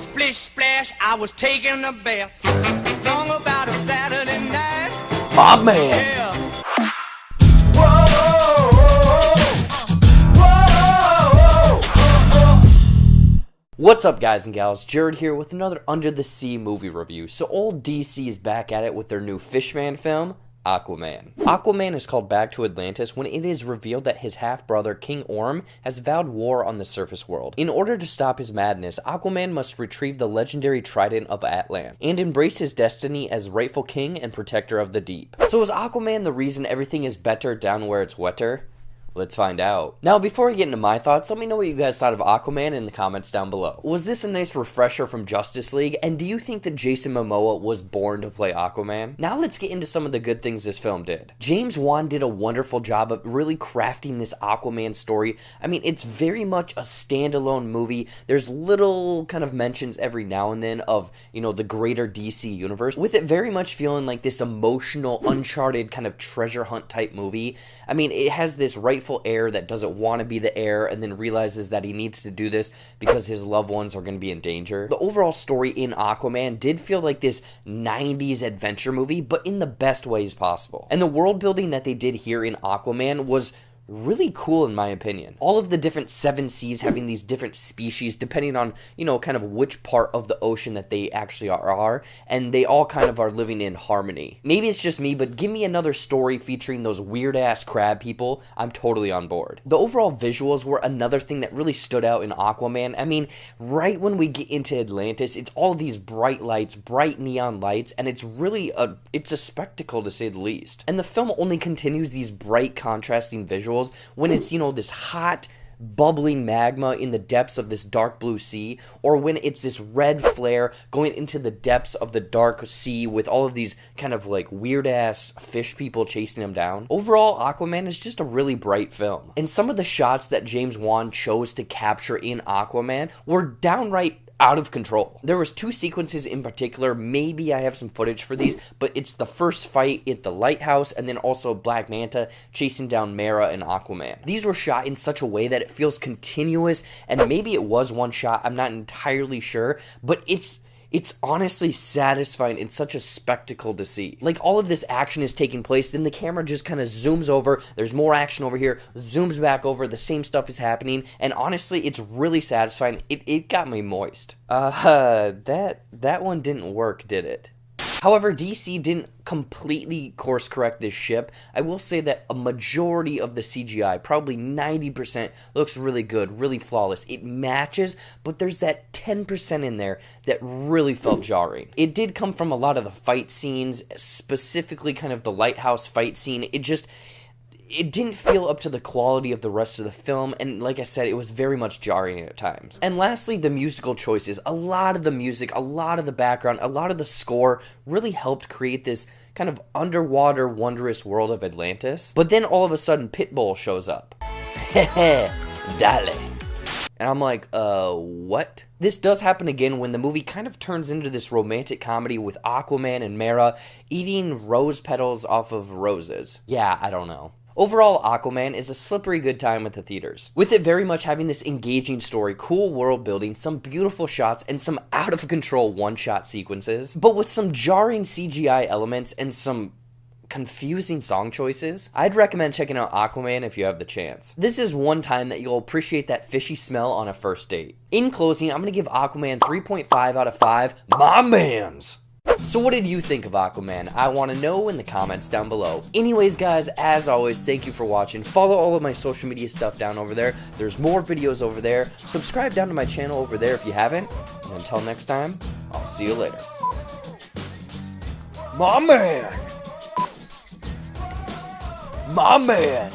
Splish splash, I was taking a bath. Long about a Saturday night. My man. Yeah. What's up, guys and gals? Jared here with another Under the Sea movie review. So old DC is back at it with their new Fishman film, Aquaman. Aquaman is called back to Atlantis when it is revealed that his half-brother, King Orm, has vowed war on the surface world. In order to stop his madness, Aquaman must retrieve the legendary trident of Atlantis and embrace his destiny as rightful king and protector of the deep. So is Aquaman the reason everything is better down where it's wetter? Let's find out. Now, before I get into my thoughts, let me know what you guys thought of Aquaman in the comments down below. Was this a nice refresher from Justice League? And do you think that Jason Momoa was born to play Aquaman? Now let's get into some of the good things this film did. James Wan did a wonderful job of really crafting this Aquaman story. I mean, it's very much a standalone movie. There's little kind of mentions every now and then of, you know, the greater DC universe, with it very much feeling like this emotional, uncharted kind of treasure hunt type movie. I mean, it has this rightful heir that doesn't want to be the heir and then realizes that he needs to do this because his loved ones are going to be in danger. The overall story in Aquaman did feel like this 90s adventure movie, but in the best ways possible. And the world building that they did here in Aquaman was really cool in my opinion. All of the different seven seas having these different species depending on, you know, kind of which part of the ocean that they actually are, and they all kind of are living in harmony. Maybe it's just me, but give me another story featuring those weird ass crab people. I'm totally on board. The overall visuals were another thing that really stood out in Aquaman. I mean, right when we get into Atlantis, it's all these bright lights, bright neon lights, and it's really it's a spectacle to say the least. And the film only continues these bright contrasting visuals when it's, you know, this hot bubbling magma in the depths of this dark blue sea, or when it's this red flare going into the depths of the dark sea with all of these kind of like weird ass fish people chasing him down. Overall, Aquaman is just a really bright film, and some of the shots that James Wan chose to capture in Aquaman were downright out of control. There was two sequences in particular, maybe I have some footage for these, but it's the first fight at the lighthouse and then also Black Manta chasing down Mera and Aquaman. These were shot in such a way that it feels continuous, and maybe it was one shot, I'm not entirely sure, but it's honestly satisfying. It's such a spectacle to see. Like, all of this action is taking place, then the camera just kind of zooms over, there's more action over here, zooms back over, the same stuff is happening, and honestly, it's really satisfying. It got me moist. That one didn't work, did it? However, DC didn't completely course correct this ship. I will say that a majority of the CGI, probably 90%, looks really good, really flawless. It matches, but there's that 10% in there that really felt jarring. It did come from a lot of the fight scenes, specifically kind of the lighthouse fight scene. It didn't feel up to the quality of the rest of the film, and like I said, it was very much jarring at times. And lastly, the musical choices. A lot of the music, a lot of the background, a lot of the score really helped create this kind of underwater, wondrous world of Atlantis. But then all of a sudden, Pitbull shows up. Hehe, dale. And I'm like, what? This does happen again when the movie kind of turns into this romantic comedy with Aquaman and Mera eating rose petals off of roses. Yeah, I don't know. Overall, Aquaman is a slippery good time at the theaters, with it very much having this engaging story, cool world building, some beautiful shots, and some out-of-control one-shot sequences, but with some jarring CGI elements and some confusing song choices. I'd recommend checking out Aquaman if you have the chance. This is one time that you'll appreciate that fishy smell on a first date. In closing, I'm going to give Aquaman 3.5 out of 5 my mans. So what did you think of Aquaman? I want to know in the comments down below. Anyways, guys, as always, thank you for watching. Follow all of my social media stuff down over there. There's more videos over there. Subscribe down to my channel over there if you haven't. And until next time, I'll see you later. My man! My man!